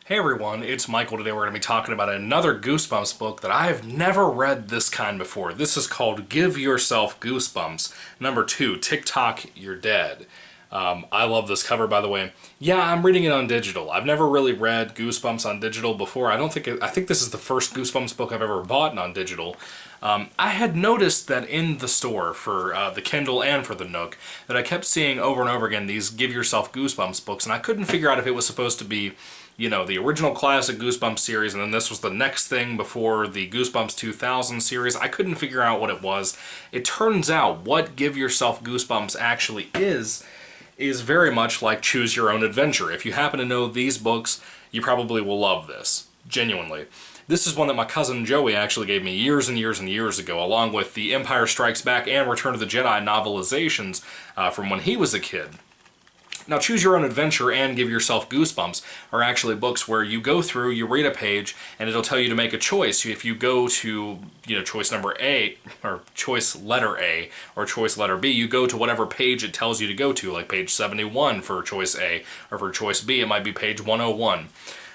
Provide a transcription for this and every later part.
Hey everyone, it's Michael. Today we're going to be talking about another Goosebumps book that I have never read this kind before. This is called Give Yourself Goosebumps. Number 2, Tock, You're Dead. I love this cover, by the way. Yeah, I'm reading it on digital. I've never really read Goosebumps on digital before. I think this is the first Goosebumps book I've ever bought on digital. I had noticed that in the store for the Kindle and for the Nook that I kept seeing over and over again these Give Yourself Goosebumps books, and I couldn't figure out if it was supposed to be, you know, the original classic Goosebumps series, and then this was the next thing before the Goosebumps 2000 series. I couldn't figure out what it was. It turns out what Give Yourself Goosebumps actually is very much like Choose Your Own Adventure. If you happen to know these books, you probably will love this. Genuinely. This is one that my cousin Joey actually gave me years and years and years ago, along with the Empire Strikes Back and Return of the Jedi novelizations from when he was a kid. Now, Choose Your Own Adventure and Give Yourself Goosebumps are actually books where you go through, you read a page, and it'll tell you to make a choice. If you go to, choice number A, or choice letter A, or choice letter B, you go to whatever page it tells you to go to, like page 71 for choice A, or for choice B, it might be page 101.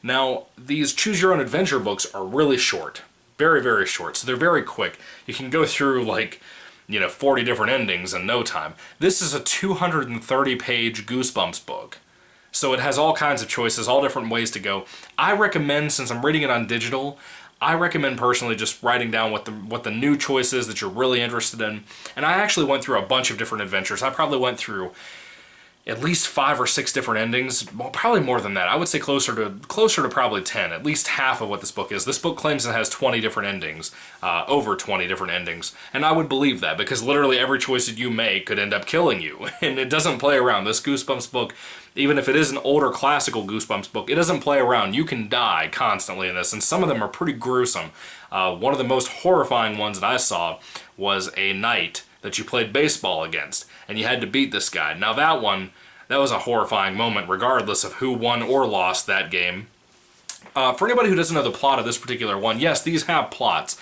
Now, these Choose Your Own Adventure books are really short. Very, very short. So they're very quick. You can go through, 40 different endings in no time. This is a 230-page Goosebumps book. So it has all kinds of choices, all different ways to go. I recommend, since I'm reading it on digital, I recommend personally just writing down what the new choice is that you're really interested in. And I actually went through a bunch of different adventures. I probably went through at least 5 or 6 different endings. Well, probably more than that. I would say closer to probably 10, at least half of what this book is. This book claims it has 20 different endings, over 20 different endings. And I would believe that, because literally every choice that you make could end up killing you. And it doesn't play around. This Goosebumps book, even if it is an older classical Goosebumps book, it doesn't play around. You can die constantly in this, and some of them are pretty gruesome. One of the most horrifying ones that I saw was a knight that you played baseball against, and you had to beat this guy. Now that was a horrifying moment regardless of who won or lost that game. For anybody who doesn't know the plot of this particular one, yes, these have plots.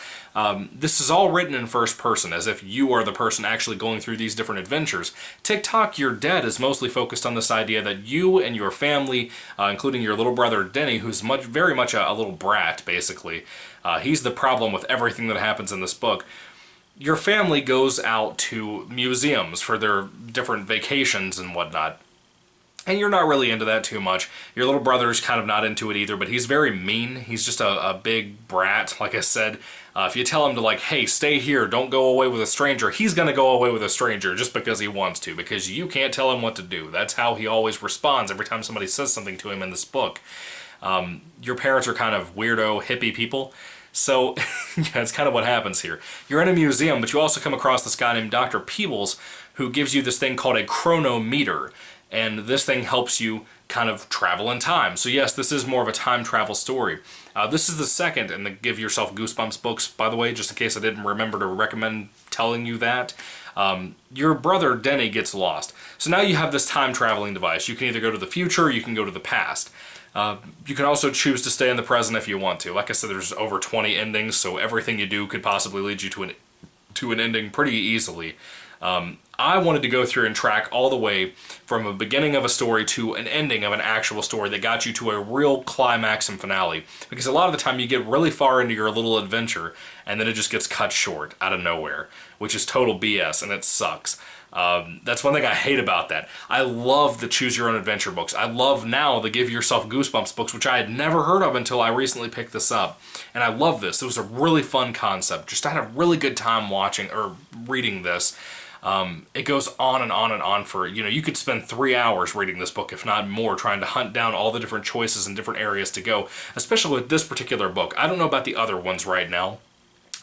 This is all written in first person, as if you are the person actually going through these different adventures. Tock, You're Dead is mostly focused on this idea that you and your family, including your little brother Denny, who's very much a little brat, basically. He's the problem with everything that happens in this book. Your family goes out to museums for their different vacations and whatnot. And you're not really into that too much. Your little brother's kind of not into it either, but he's very mean. He's just a big brat, like I said. If you tell him to, hey, stay here, don't go away with a stranger, he's going to go away with a stranger just because he wants to, because you can't tell him what to do. That's how he always responds every time somebody says something to him in this book. Your parents are kind of weirdo, hippie people. So, yeah, that's kind of what happens here. You're in a museum, but you also come across this guy named Dr. Peebles, who gives you this thing called a chronometer. And this thing helps you kind of travel in time. So yes, this is more of a time travel story. This is the second in the Give Yourself Goosebumps books, by the way, just in case I didn't remember to recommend telling you that. Your brother Denny gets lost. So now you have this time traveling device. You can either go to the future or you can go to the past. You can also choose to stay in the present if you want to. Like I said, there's over 20 endings, so everything you do could possibly lead you to an ending pretty easily. I wanted to go through and track all the way from a beginning of a story to an ending of an actual story that got you to a real climax and finale. Because a lot of the time you get really far into your little adventure and then it just gets cut short out of nowhere, which is total BS and it sucks. That's one thing I hate about that. I love the Choose Your Own Adventure books. I love now the Give Yourself Goosebumps books, which I had never heard of until I recently picked this up. And I love this. It was a really fun concept. Just I had a really good time watching or reading this. It goes on and on and on for, you could spend 3 hours reading this book, if not more, trying to hunt down all the different choices and different areas to go, especially with this particular book. I don't know about the other ones right now,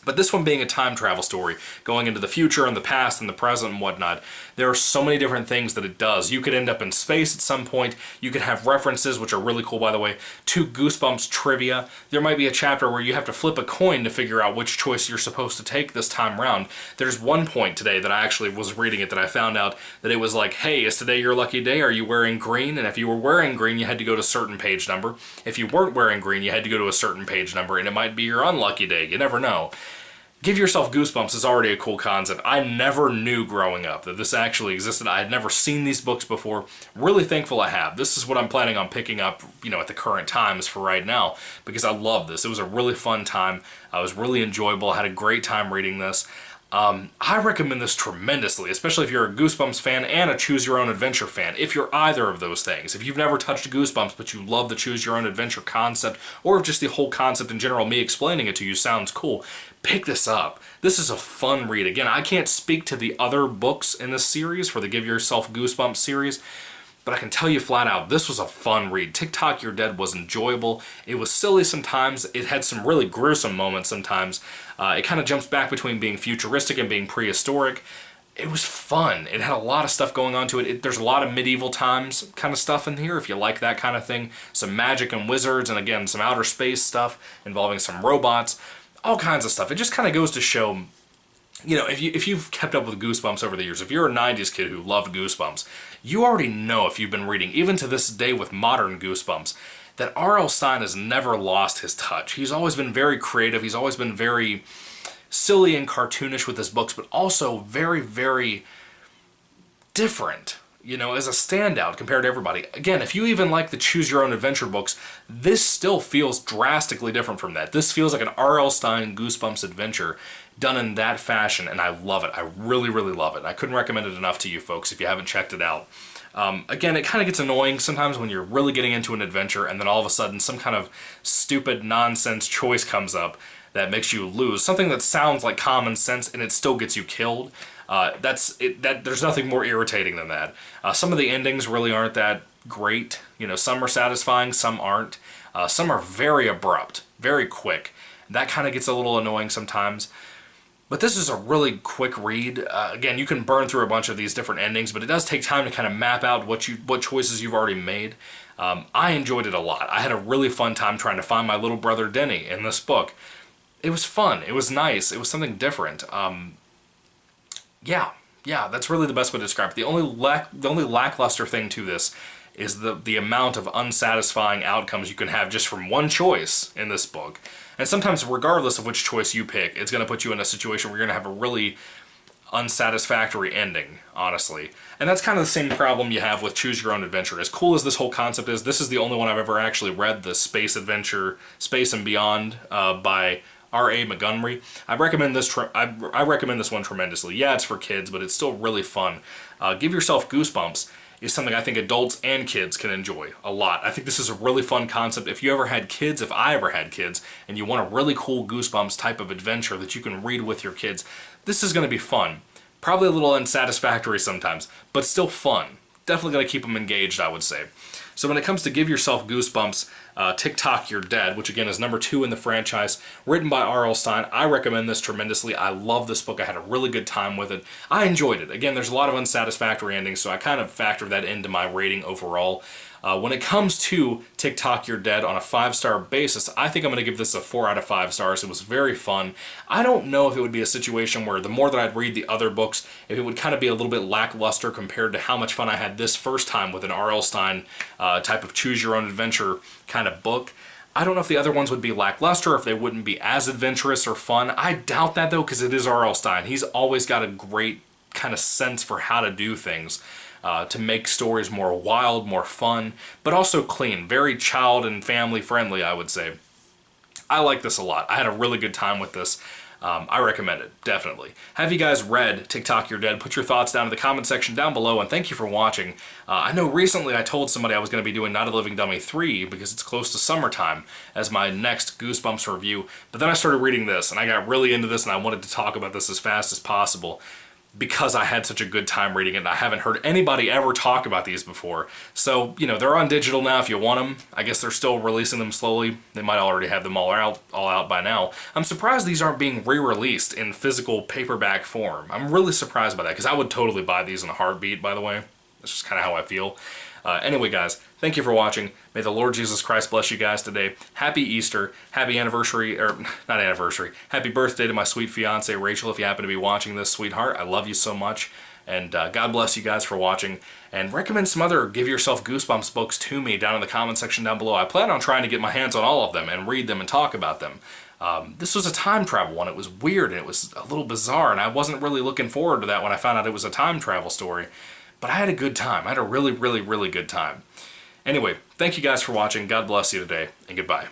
but this one being a time travel story, going into the future and the past and the present and whatnot, there are so many different things that it does. You could end up in space at some point. You could have references, which are really cool, by the way, to Goosebumps trivia. There might be a chapter where you have to flip a coin to figure out which choice you're supposed to take this time around. There's one point today that I actually was reading it that I found out that it was like, hey, is today your lucky day? Are you wearing green? And if you were wearing green, you had to go to a certain page number. If you weren't wearing green, you had to go to a certain page number, and it might be your unlucky day. You never know. Give Yourself Goosebumps is already a cool concept. I never knew growing up that this actually existed. I had never seen these books before. Really thankful I have. This is what I'm planning on picking up, at the current times for right now, because I love this. It was a really fun time. It was really enjoyable. I had a great time reading this. I recommend this tremendously, especially if you're a Goosebumps fan and a Choose Your Own Adventure fan. If you're either of those things, if you've never touched Goosebumps but you love the Choose Your Own Adventure concept, or if just the whole concept in general, me explaining it to you sounds cool, pick this up. This is a fun read. Again, I can't speak to the other books in this series for the Give Yourself Goosebumps series, but I can tell you flat out, this was a fun read. Tock, You're Dead was enjoyable. It was silly sometimes. It had some really gruesome moments sometimes. It kind of jumps back between being futuristic and being prehistoric. It was fun. It had a lot of stuff going on to it. There's a lot of medieval times kind of stuff in here, if you like that kind of thing. Some magic and wizards, and again, some outer space stuff involving some robots. All kinds of stuff. It just kind of goes to show, if you've kept up with Goosebumps over the years, if you're a 90s kid who loved Goosebumps, you already know, if you've been reading, even to this day with modern Goosebumps, that R.L. Stine has never lost his touch. He's always been very creative. He's always been very silly and cartoonish with his books, but also very, very different, as a standout compared to everybody. Again, if you even like the Choose Your Own Adventure books, this still feels drastically different from that. This feels like an R.L. Stine Goosebumps adventure done in that fashion, and I love it. I really, really love it. I couldn't recommend it enough to you folks if you haven't checked it out. Again, it kind of gets annoying sometimes when you're really getting into an adventure and then all of a sudden some kind of stupid nonsense choice comes up that makes you lose. Something that sounds like common sense and it still gets you killed. There's nothing more irritating than that. Some of the endings really aren't that great. Some are satisfying, some aren't. Some are very abrupt, very quick. That kind of gets a little annoying sometimes. But this is a really quick read. Again, you can burn through a bunch of these different endings, but it does take time to kind of map out what choices you've already made. I enjoyed it a lot. I had a really fun time trying to find my little brother Denny in this book. It was fun. It was nice. It was something different. Yeah, that's really the best way to describe it. The only lackluster thing to this is the amount of unsatisfying outcomes you can have just from one choice in this book. And sometimes, regardless of which choice you pick, it's going to put you in a situation where you're going to have a really unsatisfactory ending, honestly. And that's kind of the same problem you have with Choose Your Own Adventure. As cool as this whole concept is, this is the only one I've ever actually read, the space adventure, Space and Beyond, by R.A. Montgomery. I recommend this one tremendously. Yeah, it's for kids, but it's still really fun. Give Yourself Goosebumps is something I think adults and kids can enjoy a lot. I think this is a really fun concept. If you ever had kids, if I ever had kids, and you want a really cool Goosebumps type of adventure that you can read with your kids, this is going to be fun. Probably a little unsatisfactory sometimes, but still fun. Definitely going to keep them engaged, I would say. So when it comes to Give Yourself Goosebumps, Tock, You're Dead, which again is number 2 in the franchise, written by R.L. Stine, I recommend this tremendously. I love this book. I had a really good time with it. I enjoyed it. Again, there's a lot of unsatisfactory endings, so I kind of factor that into my rating overall. When it comes to Tock, You're Dead on a 5-star basis, I think I'm going to give this a 4 out of 5 stars. It was very fun. I don't know if it would be a situation where the more that I'd read the other books, if it would kind of be a little bit lackluster compared to how much fun I had this first time with an R.L. Stine type of Choose Your Own Adventure kind of book. I don't know if the other ones would be lackluster, if they wouldn't be as adventurous or fun. I doubt that though, because it is R.L. Stine. He's always got a great kind of sense for how to do things. To make stories more wild, more fun, but also clean. Very child and family friendly, I would say. I like this a lot. I had a really good time with this. I recommend it, definitely. Have you guys read Tock, You're Dead? Put your thoughts down in the comment section down below, and thank you for watching. I know recently I told somebody I was going to be doing Not a Living Dummy 3 because it's close to summertime as my next Goosebumps review, but then I started reading this, and I got really into this, and I wanted to talk about this as fast as possible, because I had such a good time reading it, and I haven't heard anybody ever talk about these before. So, they're on digital now if you want them. I guess they're still releasing them slowly. They might already have them all out by now. I'm surprised these aren't being re-released in physical paperback form. I'm really surprised by that, because I would totally buy these in a heartbeat, by the way. That's just kind of how I feel. Anyway, guys, thank you for watching. May the Lord Jesus Christ bless you guys today. Happy Easter. Happy anniversary, or not anniversary. Happy birthday to my sweet fiance, Rachel, if you happen to be watching this, sweetheart. I love you so much. And God bless you guys for watching. And recommend some other Give Yourself Goosebumps books to me down in the comment section down below. I plan on trying to get my hands on all of them and read them and talk about them. This was a time travel one. It was weird and it was a little bizarre, and I wasn't really looking forward to that when I found out it was a time travel story. But I had a good time. I had a really, really, really good time. Anyway, thank you guys for watching. God bless you today, and goodbye.